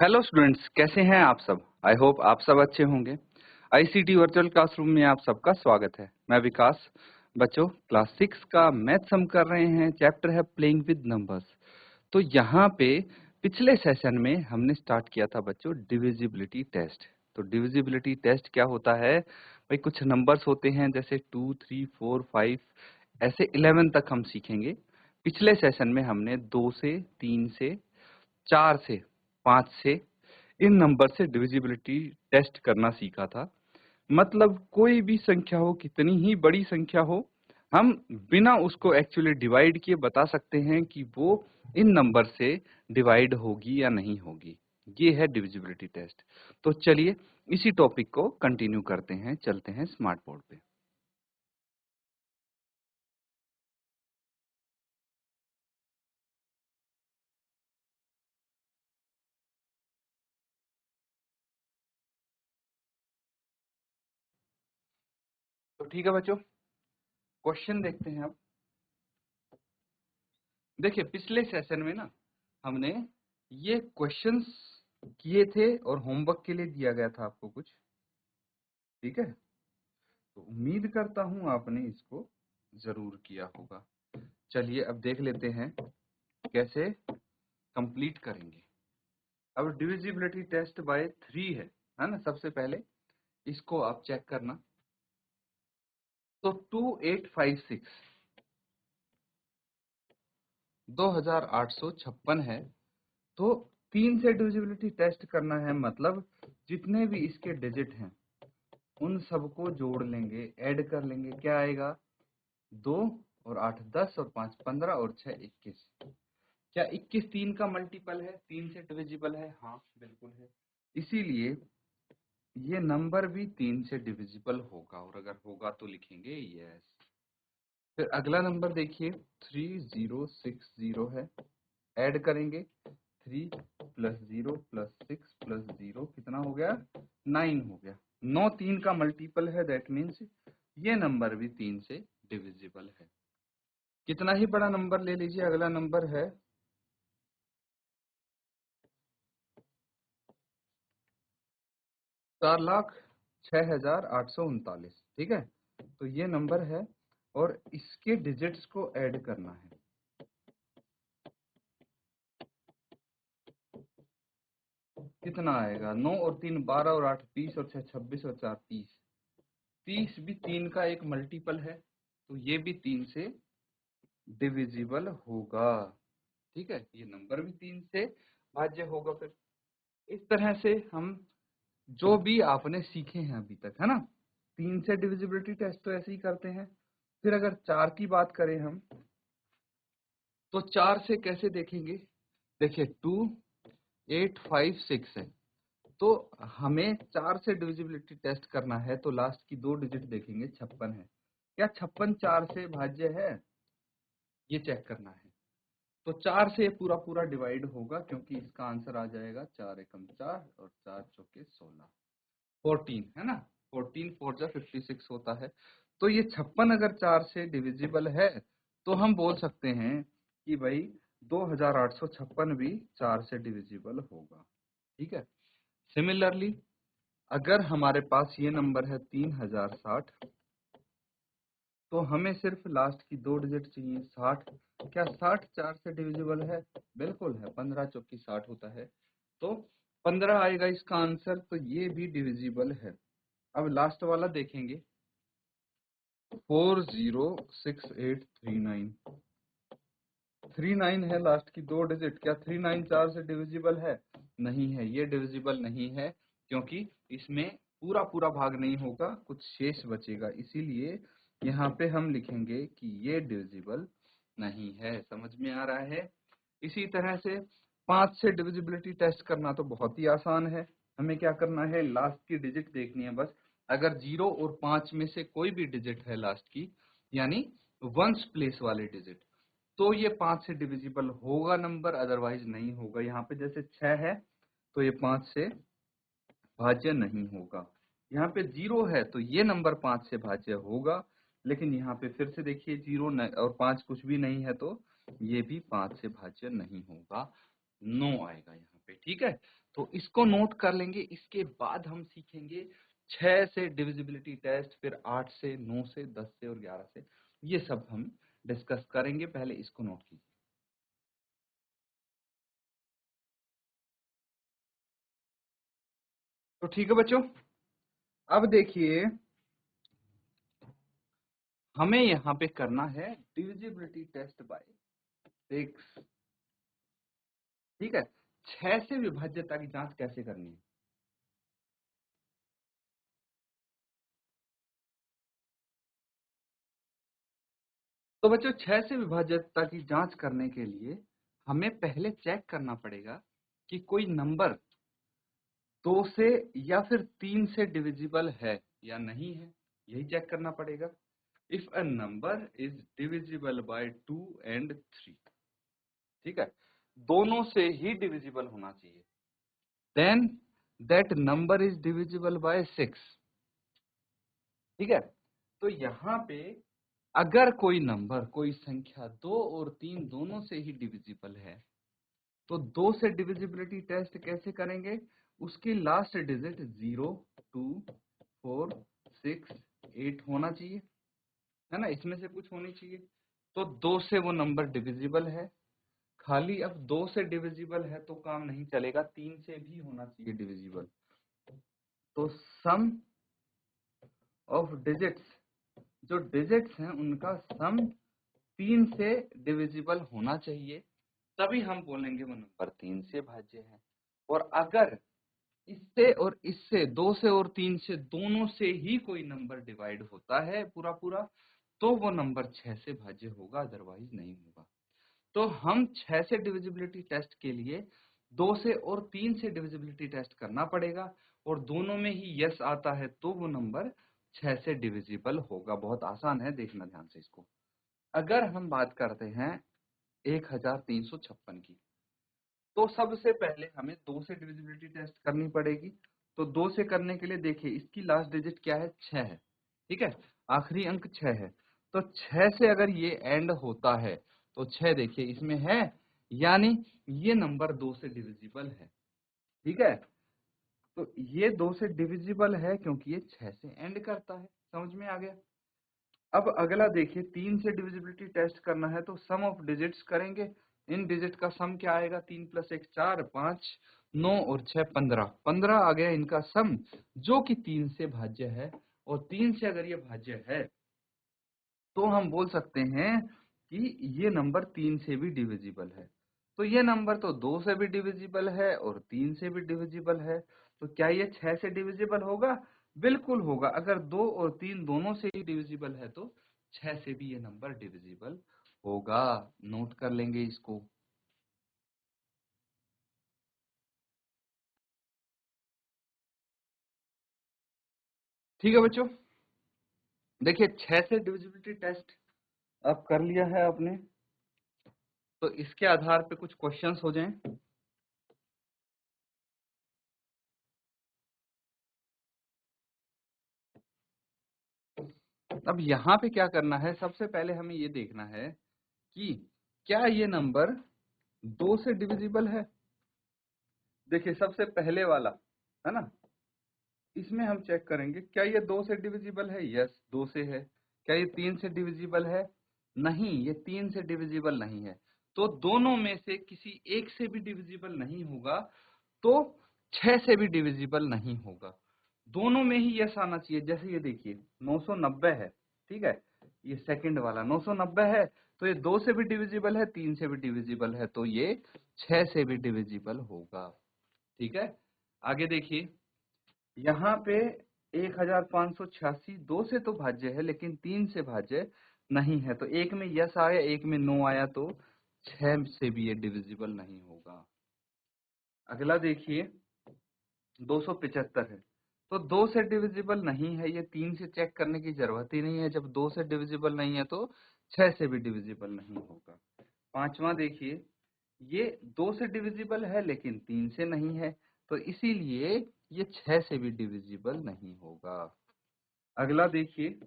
Hello students, कैसे हैं आप सब। आई होप आप सब अच्छे होंगे। आईसीटी वर्चुअल क्लासरूम में आप सबका स्वागत है। मैं विकास। बच्चों, क्लास 6 का मैथ्स हम कर रहे हैं। चैप्टर है प्लेइंग विद नंबर्स। तो यहाँ पे पिछले सेशन में हमने स्टार्ट किया था बच्चों डिविजिबिलिटी टेस्ट। तो डिविजिबिलिटी टेस्ट क्या होता है भाई, कुछ नंबर्स होते हैं जैसे 2, 3, 4, 5 ऐसे 11 तक हम सीखेंगे। पिछले सेशन में हमने 2 से 3 से 4 से 5 से इन नंबर से डिविजिबिलिटी टेस्ट करना सीखा था। मतलब कोई भी संख्या हो, कितनी ही बड़ी संख्या हो, हम बिना उसको एक्चुअली डिवाइड किए बता सकते हैं कि वो इन नंबर से डिवाइड होगी या नहीं होगी। ये है डिविजिबिलिटी टेस्ट। तो चलिए इसी टॉपिक को कंटिन्यू करते हैं, चलते हैं स्मार्ट बोर्ड पे। तो ठीक है बच्चों, क्वेश्चन देखते हैं अब। देखिए पिछले सेशन में ना हमने ये क्वेश्चंस किए थे और होमवर्क के लिए दिया गया था आपको कुछ। ठीक है, तो उम्मीद करता हूं आपने इसको जरूर किया होगा। चलिए अब देख लेते हैं कैसे कंप्लीट करेंगे। अब डिविजिबिलिटी टेस्ट बाय 3 है ना। सबसे पहले इसको आप चेक करना। तो 2856 2856 है। तो 3 से डिविजिबिलिटी टेस्ट करना है, मतलब जितने भी इसके डिजिट हैं उन सबको जोड़ लेंगे, ऐड कर लेंगे। क्या आएगा? 2 और 8 10 और 5 15 और 6 21। क्या 21 3 का मल्टीपल है? 3 से डिविजिबल है? हाँ बिल्कुल है। इसीलिए ये नंबर भी 3 से डिविजिबल होगा, और अगर होगा तो लिखेंगे यस। फिर अगला नंबर देखिए 3060 है। ऐड करेंगे 3 प्लस 0 प्लस 6 प्लस 0 कितना हो गया? 9 हो गया। 9 3 का मल्टीपल है, दैट मीन्स ये नंबर भी 3 से डिविजिबल है। कितना ही बड़ा नंबर ले लीजिए, अगला नंबर है 4,06,839। ठीक है, तो ये नंबर है और इसके डिजिट्स को ऐड करना है। कितना आएगा? 9 और 3 12 और 8 20 और 6 26 और 4 30। 30 भी 3 का एक मल्टीपल है, तो ये भी 3 से डिविजिबल होगा। ठीक है, ये नंबर भी 3 से भाज्य होगा। फिर इस तरह से हम जो भी आपने सीखे हैं अभी तक, है ना, 3 से डिविजिबिलिटी टेस्ट तो ऐसे ही करते हैं। फिर अगर 4 की बात करें हम, तो 4 से कैसे देखेंगे? देखिए 2856 है, तो हमें 4 से डिविजिबिलिटी टेस्ट करना है, तो लास्ट की 2 डिजिट देखेंगे। 56 है। क्या 56 4 से भाज्य है? ये चेक करना है। तो 4 से पूरा पूरा डिवाइड होगा, क्योंकि इसका आंसर आ जाएगा 4 एकम 4 और 4 चौके 16, 14 है ना। 14 4 जा 56 होता है। तो ये 56 अगर 4 से डिविजिबल है, तो हम बोल सकते हैं कि भाई 2856 भी 4 से डिविजिबल होगा। ठीक है। सिमिलरली अगर हमारे पास ये नंबर है 3060, तो हमें सिर्फ लास्ट की 2 डिजिट चाहिए। 60, क्या 60 4 से डिविजिबल है? बिल्कुल है। 15 चौकी 60 होता है, तो 15 आएगा इसका आंसर। तो ये भी डिविजिबल है। अब लास्ट वाला देखेंगे 406839। 39 है लास्ट की 2 डिजिट। क्या 39 4 से डिविजिबल है? नहीं है, ये डिविजिबल नहीं है, क्योंकि इसमें पूरा पूरा भाग नहीं होगा, कुछ शेष बचेगा। इसीलिए यहाँ पे हम लिखेंगे कि ये डिविजिबल नहीं है। समझ में आ रहा है? इसी तरह से 5 से डिविजिबिलिटी टेस्ट करना तो बहुत ही आसान है। हमें क्या करना है? लास्ट की डिजिट देखनी है बस। अगर 0 और 5 में से कोई भी डिजिट है लास्ट की, यानी वंस प्लेस वाले डिजिट, तो ये 5 से डिविजिबल होगा नंबर, अदरवाइज नहीं होगा। यहाँ पे जैसे 6 है, तो ये 5 से भाज्य नहीं होगा। यहाँ पे 0 है, तो ये नंबर 5 से भाज्य होगा। लेकिन यहाँ पे फिर से देखिए 0 और 5 कुछ भी नहीं है, तो ये भी 5 से भाज्य नहीं होगा। 9 आएगा यहाँ पे, ठीक है। तो इसको नोट कर लेंगे। इसके बाद हम सीखेंगे 6 से डिविजिबिलिटी टेस्ट, फिर 8 से, 9 से, 10 से और 11 से, ये सब हम डिस्कस करेंगे। पहले इसको नोट कीजिए। तो ठीक है बच्चों, अब देखिए हमें यहाँ पे करना है डिविजिबिलिटी टेस्ट बाय 6, ठीक है। 6 से विभाज्यता की जांच कैसे करनी है? तो बच्चों 6 से विभाज्यता की जांच करने के लिए हमें पहले चेक करना पड़ेगा कि कोई नंबर 2 से या फिर 3 से डिविजिबल है या नहीं है, यही चेक करना पड़ेगा। If a number is divisible by 2 and 3, ठीक है, दोनों से ही डिविजिबल होना चाहिए, then that number is divisible by 6, ठीक है। तो यहाँ पे अगर कोई नंबर, कोई संख्या 2 और 3 दोनों से ही डिविजिबल है, तो 2 से डिविजिबिलिटी टेस्ट कैसे करेंगे? उसकी लास्ट डिजिट 0, 2, 4, 6, 8 होना चाहिए, है ना, इसमें से कुछ होनी चाहिए। तो 2 से वो नंबर डिविजिबल है। खाली अब 2 से डिविजिबल है तो काम नहीं चलेगा, 3 से भी होना चाहिए डिविजिबल। तो सम ऑफ डिजिट्स, जो डिजिट्स हैं उनका सम 3 से डिविजिबल होना चाहिए, तभी हम बोलेंगे वो नंबर 3 से भाज्य है। और अगर इससे और इससे, 2 से और 3 से, दोनों से ही कोई नंबर डिवाइड होता है पूरा पूरा, तो वो नंबर 6 से भाज्य होगा, अदरवाइज नहीं होगा। तो हम 6 से डिविजिबिलिटी टेस्ट के लिए 2 से और 3 से डिविजिबिलिटी टेस्ट करना पड़ेगा, और दोनों में ही यस आता है तो वो नंबर 6 से डिविजिबल होगा। बहुत आसान है, देखना ध्यान से इसको। अगर हम बात करते हैं 1356 की, तो सबसे पहले हमें 2 से डिविजिबिलिटी टेस्ट करनी पड़ेगी। तो 2 से करने के लिए देखिए इसकी लास्ट डिजिट क्या है? 6 है, ठीक है, आखिरी अंक 6 है। तो 6 से अगर ये एंड होता है तो 6 देखिए इसमें है, यानी ये नंबर 2 से डिविजिबल है, ठीक है। तो ये 2 से डिविजिबल है क्योंकि ये 6 से एंड करता है। समझ में आ गया? अब अगला देखिए 3 से डिविजिबिलिटी टेस्ट करना है, तो सम ऑफ डिजिट्स करेंगे। इन डिजिट का सम क्या आएगा? 3 + 1 4, 5, 9 और 6 15, 15 आ गया इनका सम, जो कि 3 से भाज्य है। और 3 से अगर ये भाज्य है तो हम बोल सकते हैं कि ये नंबर 3 से भी डिविजिबल है। तो ये नंबर तो 2 से भी डिविजिबल है और 3 से भी डिविजिबल है। तो क्या ये 6 से डिविजिबल होगा? बिल्कुल होगा। अगर 2 और 3 दोनों से ही डिविजिबल है तो 6 से भी ये नंबर डिविजिबल होगा। नोट कर लेंगे इसको। ठीक है बच्चों, देखिए 6 से डिविजिबिलिटी टेस्ट अब कर लिया है आपने, तो इसके आधार पे कुछ क्वेश्चंस हो जाएं। अब यहाँ पे क्या करना है? सबसे पहले हमें ये देखना है कि क्या ये नंबर 2 से डिविजिबल है। देखिए सबसे पहले वाला, है ना, इसमें हम चेक करेंगे क्या ये 2 से डिविजिबल है। यस, 2 से है। क्या ये 3 से डिविजिबल है? नहीं, ये 3 से डिविजिबल नहीं है। तो दोनों में से किसी एक से भी डिविजिबल नहीं होगा, तो 6 से भी डिविजिबल नहीं होगा। दोनों में ही यस आना चाहिए। जैसे ये देखिए 990 है, ठीक है, ये सेकंड वाला 990 है, तो ये 2 से भी डिविजिबल है, 3 से भी डिविजिबल है, तो ये 6 से भी डिविजिबल होगा। ठीक है, आगे देखिए यहाँ पे 1586 2 से तो भाज्य है लेकिन 3 से भाज्य नहीं है। तो एक में यस आया, एक में नो आया, तो 6 से भी ये डिविजिबल नहीं होगा। अगला देखिए 275 है, तो 2 से डिविजिबल नहीं है, ये 3 से चेक करने की जरूरत ही नहीं है। जब 2 से डिविजिबल नहीं है तो 6 से भी डिविजिबल नहीं होगा। पांचवा देखिए, ये 2 से डिविजिबल है लेकिन 3 से नहीं है, तो इसीलिए ये 6 से भी डिविजिबल नहीं होगा। अगला देखिए,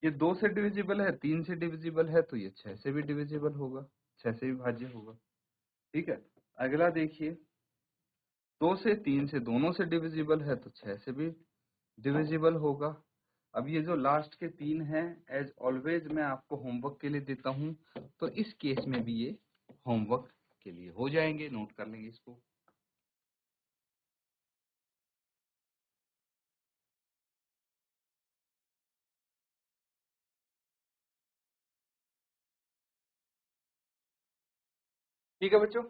ये 2 से डिविजिबल है, 3 से डिविजिबल है, तो ये 6 से भी डिविजिबल होगा, 6 से भी भाज्य होगा। ठीक है। अगला देखिए, 2 से 3 से दोनों से डिविजिबल है तो 6 से भी डिविजिबल होगा। अब ये जो लास्ट के 3 हैं, एज ऑलवेज मैं आपको होमवर्क के लिए देता हूँ, तो इस केस में भी ये होमवर्क के लिए हो जाएंगे, नोट कर लेंगे इसको। ठीक है बच्चों,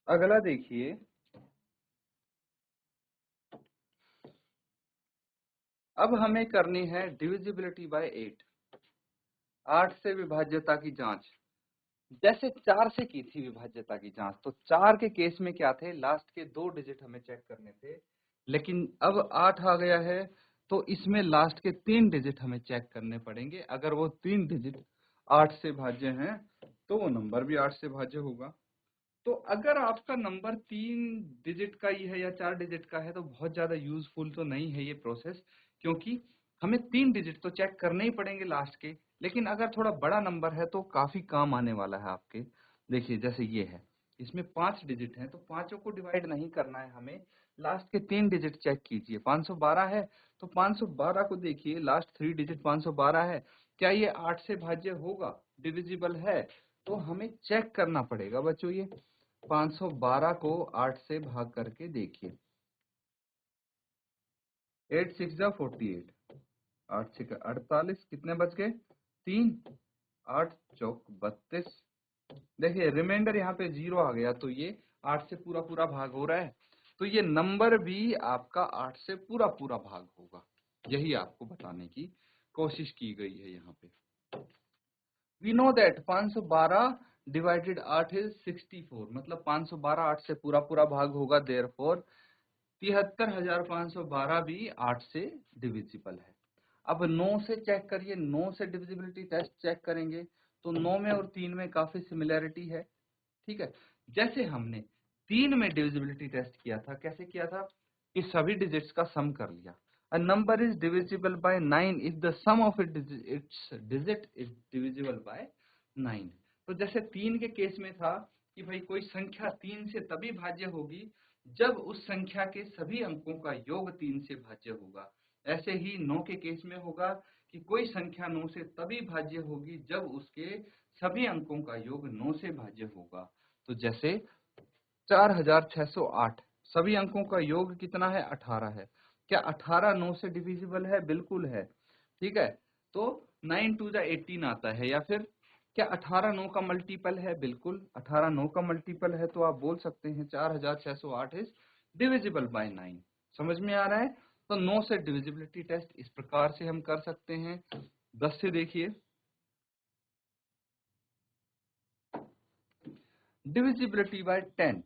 अगला देखिए, अब हमें करनी है डिविजिबिलिटी बाय 8, 8 से विभाज्यता की जांच। जैसे 4 से की थी विभाज्यता की जांच, तो 4 के केस में क्या थे, लास्ट के 2 डिजिट हमें चेक करने थे, लेकिन अब 8 आ गया है तो इसमें लास्ट के 3 डिजिट हमें चेक करने पड़ेंगे। अगर वो 3 डिजिट 8 से भाज्य हैं तो वो नंबर भी 8 से भाज्य होगा। तो अगर आपका नंबर 3 डिजिट का ही है या 4 डिजिट का है तो बहुत ज्यादा यूजफुल तो नहीं है ये प्रोसेस, क्योंकि हमें 3 डिजिट तो चेक करने ही पड़ेंगे लास्ट के। लेकिन अगर थोड़ा बड़ा नंबर है तो काफी काम आने वाला है आपके। देखिए जैसे ये है, इसमें 5 डिजिट हैं तो पांचों को डिवाइड नहीं करना है हमें, लास्ट के 3 डिजिट चेक कीजिए। 512 है तो 512 को देखिए, लास्ट 3 डिजिट 512 है, क्या ये 8 से भाज्य होगा, डिविजिबल है? तो हमें चेक करना पड़ेगा बच्चों। ये 512 को 8 से भाग करके देखिए, 8 6 जा 48, 8 6 48, कितने बच गए? 3, 8 चौक 32। देखिए रिमाइंडर यहाँ पे 0 आ गया, तो ये 8 से पूरा पूरा भाग हो रहा है, तो ये नंबर भी आपका 8 से पूरा पूरा भाग होगा। यही आपको बताने की कोशिश की गई है यहाँ पे। We know that 512 divided 8 is 64, मतलब 512 8 से पूरा पूरा भाग होगा, देयरफॉर 73,512 भी 8 से डिविजिबल है। अब 9 से चेक करिए, 9 से डिविजिबिलिटी टेस्ट चेक करेंगे तो 9 में और 3 में काफी सिमिलैरिटी है। ठीक है, जैसे हमने 3 में डिविजिबिलिटी टेस्ट किया था, कैसे किया था कि सभी डिजिट्स का सम कर लिया। A number is divisible by 9 if the sum of its digit is divisible by 9। तो जैसे 3 के केस में था कि भाई कोई संख्या 3 से तभी भाज्य होगी जब उस संख्या के सभी अंकों का योग 3 से भाज्य होगा, ऐसे ही 9 के केस में होगा कि कोई संख्या 9 से तभी भाज्य होगी जब उसके सभी अंकों का योग 9 से भाज्य होगा। तो जैसे 4608, सभी अंकों का योग कितना है? 18 है। क्या 18 9 से डिविजिबल है? बिल्कुल है। ठीक है, तो 9 2 जा 18 आता है। या फिर क्या 18 9 का मल्टीपल है? बिल्कुल 18 9 का मल्टीपल है, तो आप बोल सकते हैं 4608 इज डिविजिबल बाय 9। समझ में आ रहा है? तो 9 से डिविजिबिलिटी टेस्ट इस प्रकार से हम कर सकते हैं। 10 से देखिए, डिविजिबिलिटी बाय 10।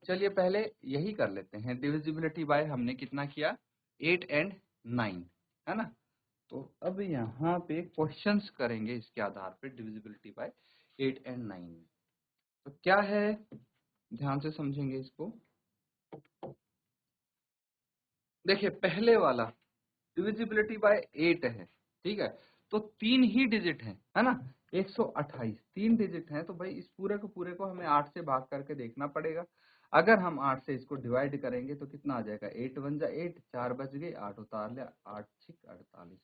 चलिए पहले यही कर लेते हैं, डिविजिबिलिटी बाय हमने कितना किया? 8 एंड 9, है ना? तो अब यहाँ पे क्वेश्चंस करेंगे इसके आधार पे डिविजिबिलिटी बाय 8 एंड 9 में। तो क्या है, ध्यान से समझेंगे इसको। देखिए पहले वाला डिविजिबिलिटी बाय 8 है, ठीक है, तो 3 ही डिजिट है ना? 128 3 डिजिट हैं, तो भाई इस पूरे को हमें 8 से भाग करके देखना पड़ेगा। अगर हम 8 से इसको डिवाइड करेंगे तो कितना आ जाएगा? 8 1 जा 8, 4 बच गए, 8 उतार लिया, 8 6 48,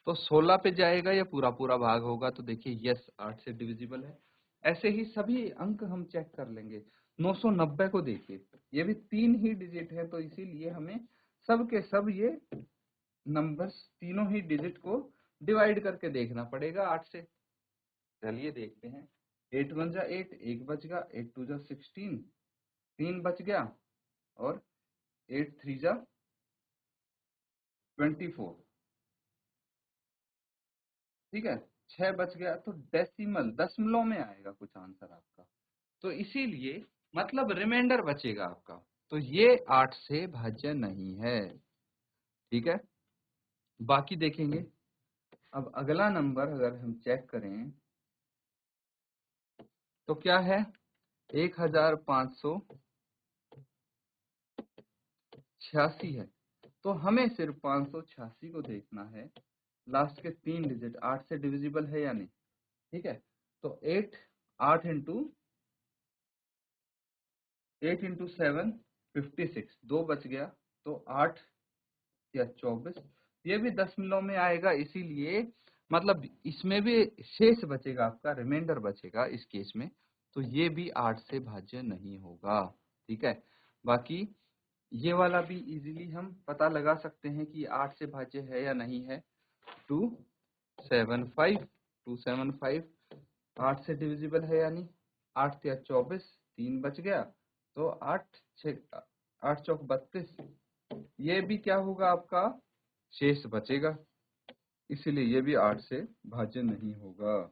तो 16 पे जाएगा या पूरा पूरा भाग होगा? तो देखिए यस, 8 से डिविजिबल है। ऐसे ही सभी अंक हम चेक कर लेंगे। 990 को देखिए, ये भी 3 ही डिजिट है, तो इसीलिए हमें सब के सब ये नंबर्स तीनों ही डिजिट को डिवाइड करके देखना पड़ेगा 8 से। चलिए देखते हैं। 8 1 जा 8, 1 बच गया, 8 2 जा 16, 3 बच गया, और 8 3 जा 24। ठीक है, 6 बच गया, तो डेसिमल दशमलव में आएगा कुछ आंसर आपका, तो इसीलिए मतलब रिमाइंडर बचेगा आपका, तो ये 8 से भाज्य नहीं है। ठीक है, बाकी देखेंगे। अब अगला नंबर अगर हम चेक करें तो क्या है? 1586 है, तो हमें सिर्फ 586 को देखना है, लास्ट के 3 डिजिट 8 से डिविजिबल है या नहीं। ठीक है, तो 8 8 इंटू 8 इंटू 7 56, 2 बच गया, तो 8 या 24, ये भी दशमलव में आएगा, इसीलिए मतलब इसमें भी शेष बचेगा, आपका रिमाइंडर बचेगा इस केस में, तो ये भी 8 से भाज्य नहीं होगा। ठीक है, बाकी ये वाला भी इजीली हम पता लगा सकते हैं कि 8 से भाज्य है या नहीं है। 275, 275 8 से डिविजिबल है या नहीं, 8 या 24, 3 बच गया, तो 8 चौक 32, ये भी क्या होगा, आपका शेष बचेगा, इसीलिए ये भी 8 से भाज्य नहीं होगा।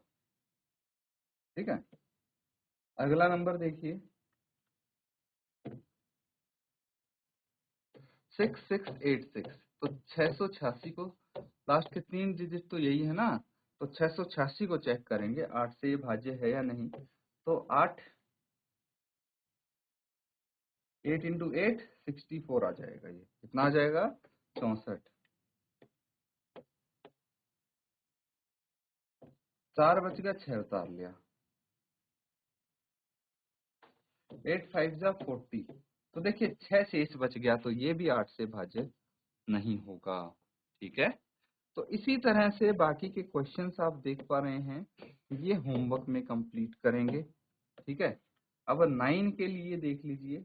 ठीक है, अगला नंबर देखिए 6686, तो 686 को लास्ट के 3 डिजिट तो यही है ना, तो 686 को चेक करेंगे 8 से ये भाज्य है या नहीं, तो 8 इंटू 8 64 आ जाएगा, ये कितना आ जाएगा 64, 4 बच गया, 6 उतार लिया, 8 5 जा 40, तो देखिए 6 शेष बच गया, तो ये भी 8 से भाज्य नहीं होगा। ठीक है, तो इसी तरह से बाकी के क्वेश्चंस आप देख पा रहे हैं, ये होमवर्क में कंप्लीट करेंगे। ठीक है, अब 9 के लिए देख लीजिए,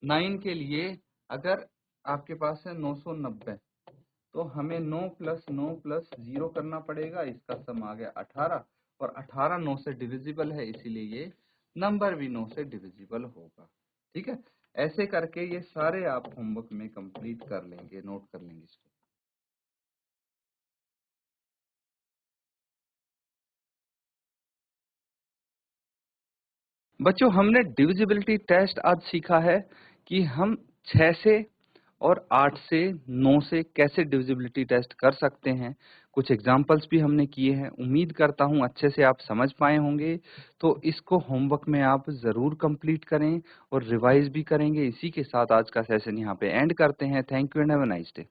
9 के लिए अगर आपके पास है 990, तो हमें 9 + 9 + 0 करना पड़ेगा, इसका सम आ गया 18, और 18 9 से डिविजिबल है, इसीलिए ये नंबर भी 9 से डिविजिबल होगा। ठीक है, ऐसे करके ये सारे आप होमवर्क में कंप्लीट कर लेंगे, नोट कर लेंगे इसको। बच्चों, हमने डिविजिबिलिटी टेस्ट आज सीखा है कि हम 6 से और 8 से 9 से कैसे डिविजिबिलिटी टेस्ट कर सकते हैं। कुछ एग्जाम्पल्स भी हमने किए हैं। उम्मीद करता हूँ अच्छे से आप समझ पाए होंगे। तो इसको होमवर्क में आप ज़रूर कंप्लीट करें और रिवाइज भी करेंगे। इसी के साथ आज का सेशन यहाँ पे एंड करते हैं। Thank you and have a nice day.